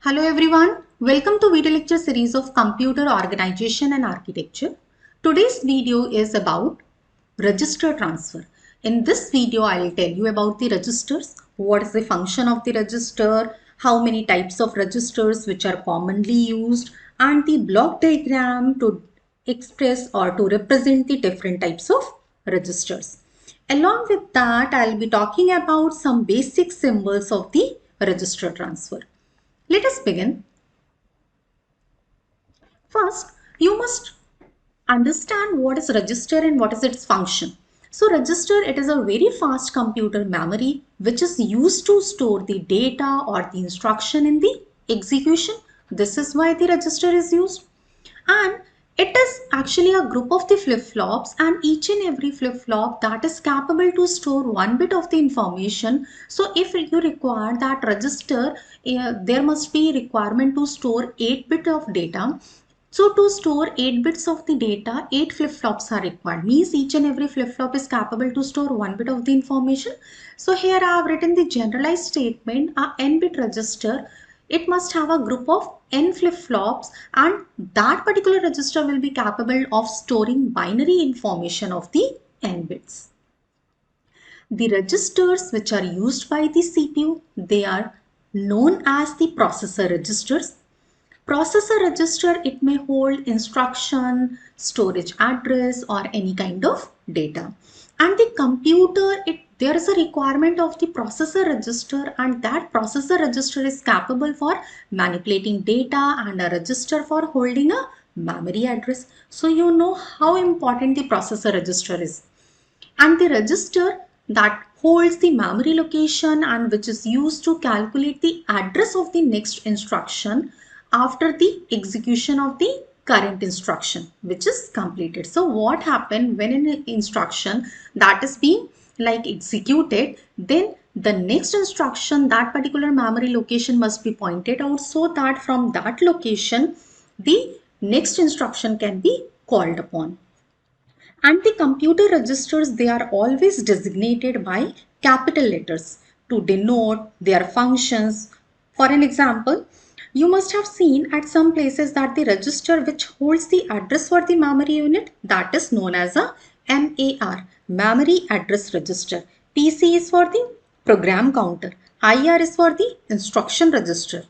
Hello everyone, welcome to video lecture series of Computer Organization and Architecture. Today's video is about register transfer. In this video, I will tell you about the registers, what is the function of the register, how many types of registers which are commonly used, and the block diagram to express or to represent the different types of registers. Along with that, I will be talking about some basic symbols of the register transfer. Let us begin. First, you must understand what is register and what is its function. So register, it is a very fast computer memory which is used to store the data or the instruction in the execution. This is why the register is used. And it is actually a group of the flip-flops, and each and every flip-flop that is capable to store one bit of the information. So if you require that register, there must be requirement to store 8 bit of data. So to store 8 bits of the data, 8 flip-flops are required. Means each and every flip-flop is capable to store 1 bit of the information. So here I have written the generalized statement, a n-bit register. It must have a group of n flip-flops, and that particular register will be capable of storing binary information of the n bits. The registers which are used by the CPU, they are known as the processor registers. Processor register, it may hold instruction, storage address, or any kind of data. And the computer, there is a requirement of the processor register, and that processor register is capable for manipulating data and a register for holding a memory address. So you know how important the processor register is. And the register that holds the memory location and which is used to calculate the address of the next instruction after the execution of the current instruction which is completed. So what happened when an instruction that is being executed, then the next instruction, that particular memory location must be pointed out so that from that location the next instruction can be called upon. And the computer registers, they are always designated by capital letters to denote their functions. For an example, you must have seen at some places that the register which holds the address for the memory unit, that is known as a MAR, Memory Address Register. PC is for the program counter. IR is for the instruction register.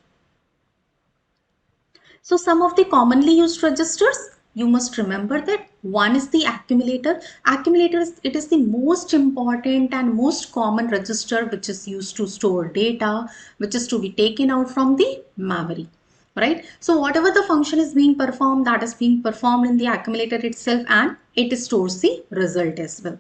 So some of the commonly used registers, you must remember that one is the accumulator. Accumulator, it is the most important and most common register which is used to store data, which is to be taken out from the memory. Right? So whatever the function is being performed, that is being performed in the accumulator itself, and it stores the result as well.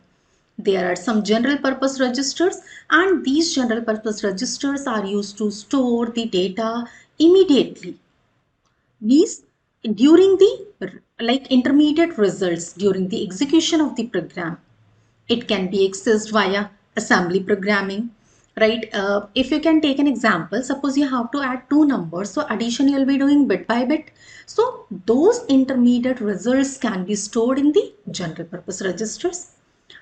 There are some general purpose registers, and these general purpose registers are used to store the data immediately. Means during the intermediate results during the execution of the program, it can be accessed via assembly programming, right? If you can take an example, suppose you have to add two numbers, so addition you'll be doing bit by bit. So those intermediate results can be stored in the general purpose registers.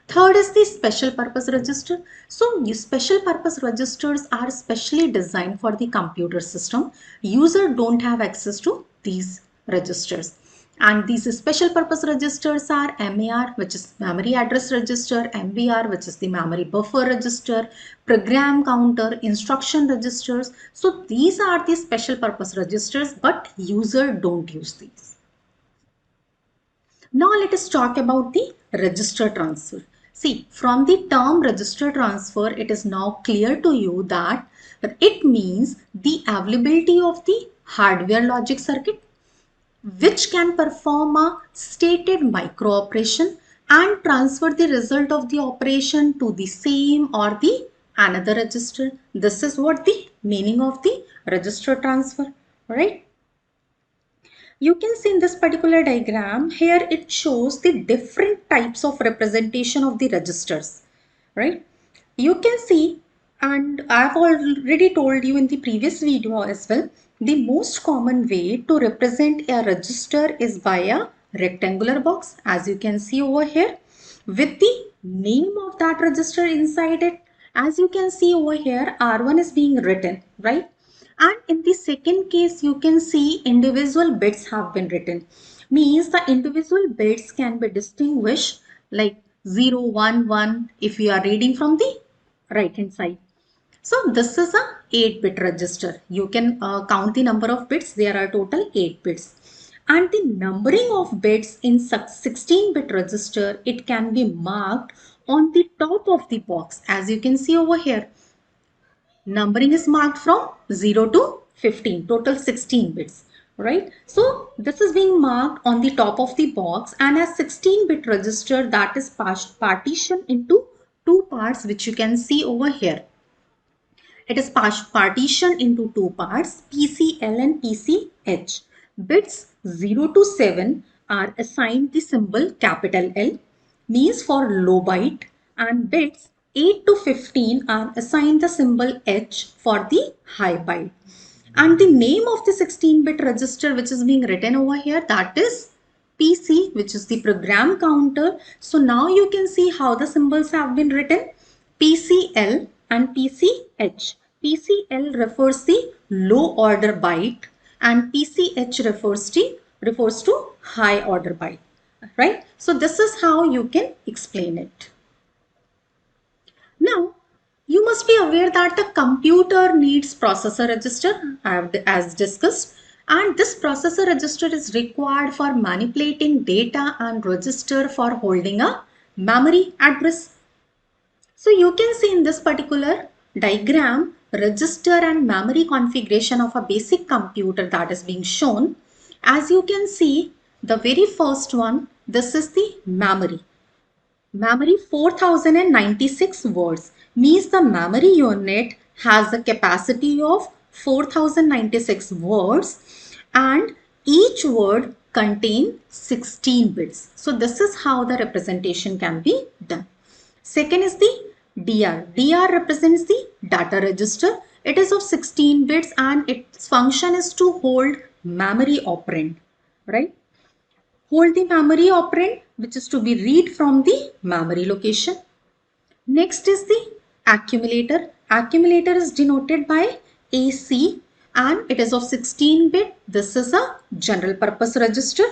Third is the special purpose register. So special purpose registers are specially designed for the computer system. User don't have access to these registers. And these special purpose registers are MAR, which is memory address register, MBR, which is the memory buffer register, program counter, instruction registers. So these are the special purpose registers, but user don't use these. Now let us talk about the register transfer. See, from the term register transfer, it is now clear to you that it means the availability of the hardware logic circuit which can perform a stated micro operation and transfer the result of the operation to the same or the another register. This is what the meaning of the register transfer, right? You can see in this particular diagram here, it shows the different types of representation of the registers, right? You can see, and I've already told you in the previous video as well, the most common way to represent a register is by a rectangular box, as you can see over here, with the name of that register inside it. As you can see over here, R1 is being written, right? And in the second case, you can see individual bits have been written. Means the individual bits can be distinguished like 0, 1, 1 if you are reading from the right hand side. So this is a 8-bit register. You can count the number of bits. There are total 8 bits. And the numbering of bits in 16-bit register, it can be marked on the top of the box. As you can see over here, numbering is marked from 0 to 15, total 16 bits, right? So this is being marked on the top of the box, and as 16-bit register, that is partitioned into two parts, which you can see over here. It is partitioned into two parts, PCL and PCH. Bits 0 to 7 are assigned the symbol capital L, means for low byte, and bits 8 to 15 are assigned the symbol H for the high byte. And the name of the 16-bit register which is being written over here, that is PC, which is the program counter. So now you can see how the symbols have been written. PCL and PCH. PCL refers the low order byte and PCH refers to high order byte, right? So this is how you can explain it. Now, you must be aware that the computer needs processor register as discussed, and this processor register is required for manipulating data and register for holding a memory address. So you can see in this particular diagram, register and memory configuration of a basic computer that is being shown. As you can see, the very first one, this is the memory. Memory 4096 words means the memory unit has a capacity of 4096 words, and each word contain 16 bits. So this is how the representation can be done. Second is the DR. DR represents the data register. It is of 16 bits and its function is to hold memory operand, right? Hold the memory operand which is to be read from the memory location. Next is the accumulator. Accumulator is denoted by AC and it is of 16 bit. This is a general purpose register.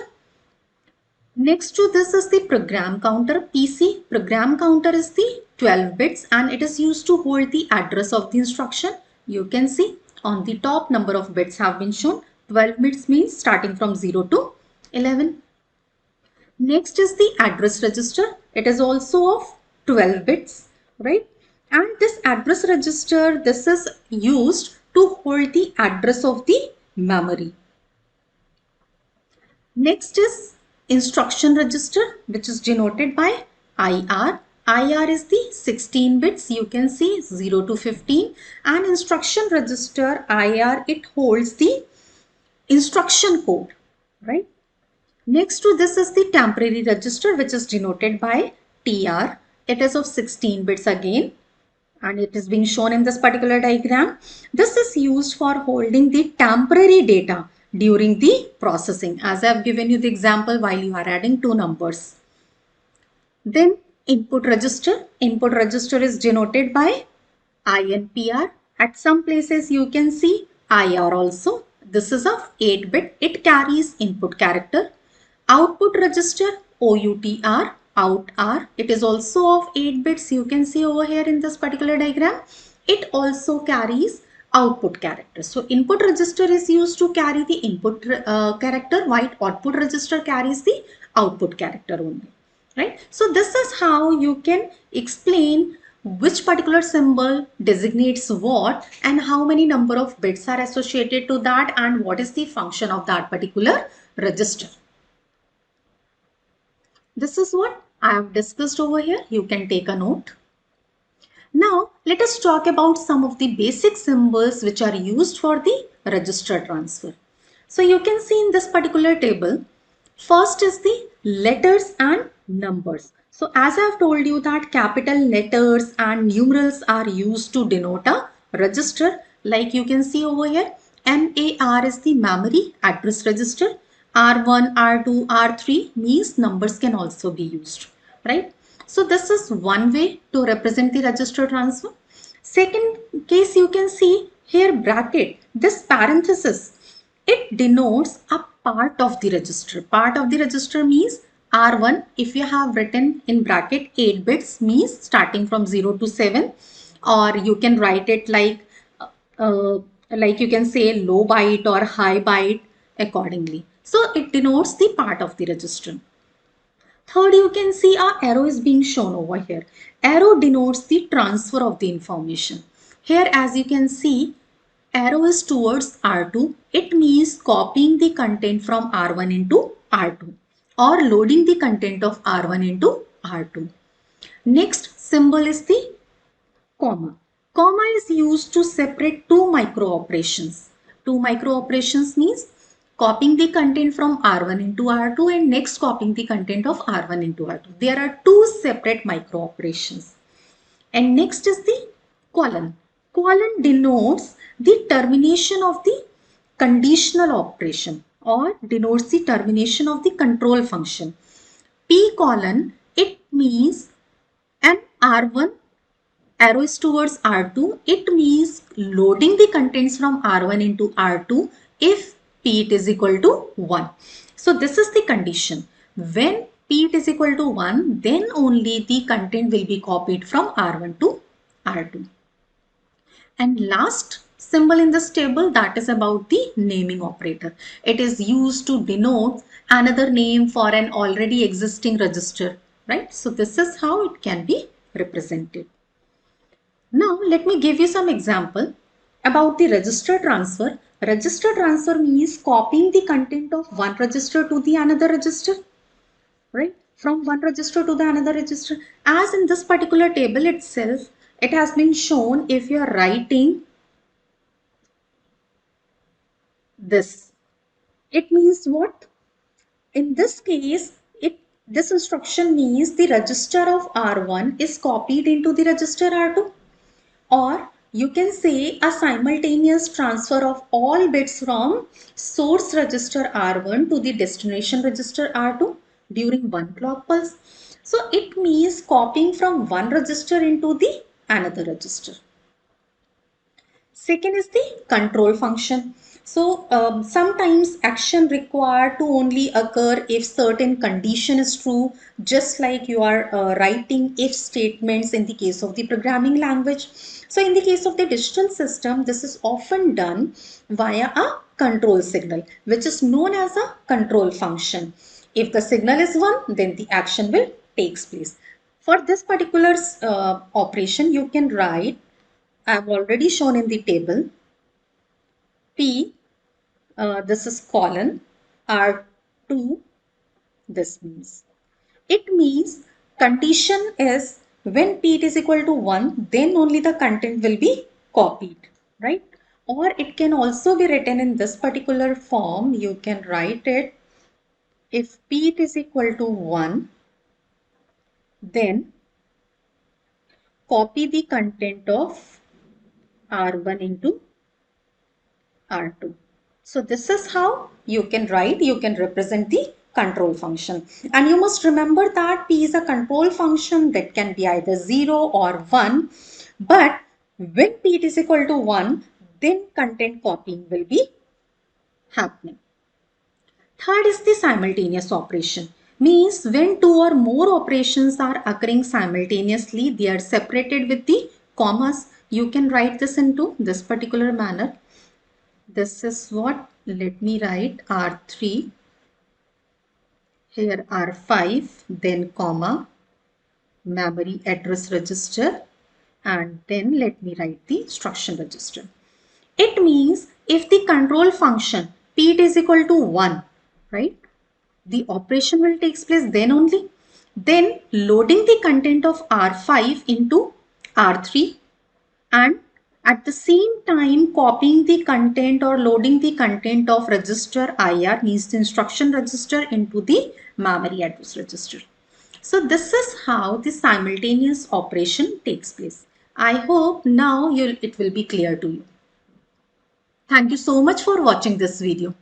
Next to this is the program counter, PC. Program counter is the 12 bits and it is used to hold the address of the instruction. You can see on the top number of bits have been shown. 12 bits means starting from 0 to 11. Next is the address register. It is also of 12 bits, right? And this address register, this is used to hold the address of the memory. Next is instruction register, which is denoted by IR. IR is the 16 bits, you can see 0 to 15, and instruction register IR, it holds the instruction code, right? Next to this is the temporary register, which is denoted by TR. It is of 16 bits again, and it is being shown in this particular diagram. This is used for holding the temporary data during the processing, as I have given you the example while you are adding two numbers. Then input register. Input register is denoted by INPR. At some places you can see IR also. This is of 8-bit. It carries input character. Output register, OUTR, OUTR. It is also of 8 bits. You can see over here in this particular diagram. It also carries output character. So input register is used to carry the input character, while output register carries the output character only, right? So this is how you can explain which particular symbol designates what and how many number of bits are associated to that and what is the function of that particular register. This is what I have discussed over here. You can take a note. Now, let us talk about some of the basic symbols which are used for the register transfer. So, you can see in this particular table, first is the letters and numbers. So, as I have told you that capital letters and numerals are used to denote a register. Like you can see over here, MAR is the memory address register. R1, R2, R3 means numbers can also be used, right? So this is one way to represent the register transfer. Second case, you can see Here bracket, this parenthesis, it denotes a part of the register. Part of the register means R1, if you have written in bracket 8 bits means starting from 0 to 7, or you can write it uh, like you can say low byte or high byte accordingly. So it denotes the part of the register. Third, you can see our arrow is being shown over here. Arrow denotes the transfer of the information. Here, as you can see, arrow is towards R2. It means copying the content from R1 into R2 or loading the content of R1 into R2. Next symbol is the comma. Comma is used to separate two micro operations. Two micro operations means copying the content from R1 into R2 and next copying the content of R1 into R2. There are two separate micro operations. And next is the colon. Colon denotes the termination of the conditional operation or denotes the termination of the control function. P colon, it means an R1 arrow is towards R2, it means loading the contents from R1 into R2 if P it is equal to 1. So this is the condition. When P it is equal to 1, then only the content will be copied from R1 to R2. And last symbol in this table, that is about the naming operator. It is used to denote another name for an already existing register, right? So this is how it can be represented. Now, let me give you some example about the register transfer. Register transfer means copying the content of one register to the another register, right? From one register to the another register. As in this particular table itself, it has been shown if you are writing this. It means what? In this case, this instruction means the register of R1 is copied into the register R2. Or you can say a simultaneous transfer of all bits from source register R1 to the destination register R2 during one clock pulse. So it means copying from one register into the another register. Second is the control function. So sometimes action required to only occur if certain condition is true, just like you are writing if statements in the case of the programming language. So in the case of the digital system, this is often done via a control signal, which is known as a control function. If the signal is 1, then the action will takes place. For this particular operation, you can write, I have already shown in the table, P, this is colon, R2, this means. It means condition is when P is equal to 1, then only the content will be copied, right? Or it can also be written in this particular form. You can write it, if P is equal to 1, then copy the content of R1 into R2. So this is how you can write, you can represent the control function. And you must remember that P is a control function that can be either 0 or 1. But when P is equal to 1, then content copying will be happening. Third is the simultaneous operation. Means when two or more operations are occurring simultaneously, they are separated with the commas. You can write this into this particular manner. This is what, let me write R3, here R5, then comma, memory address register, and then let me write the instruction register. It means if the control function P is equal to 1, right, the operation will take place then only. Then loading the content of R5 into R3 and at the same time copying the content or loading the content of register IR means the instruction register into the memory address register. So this is how the simultaneous operation takes place. I hope now it will be clear to you. Thank you so much for watching this video.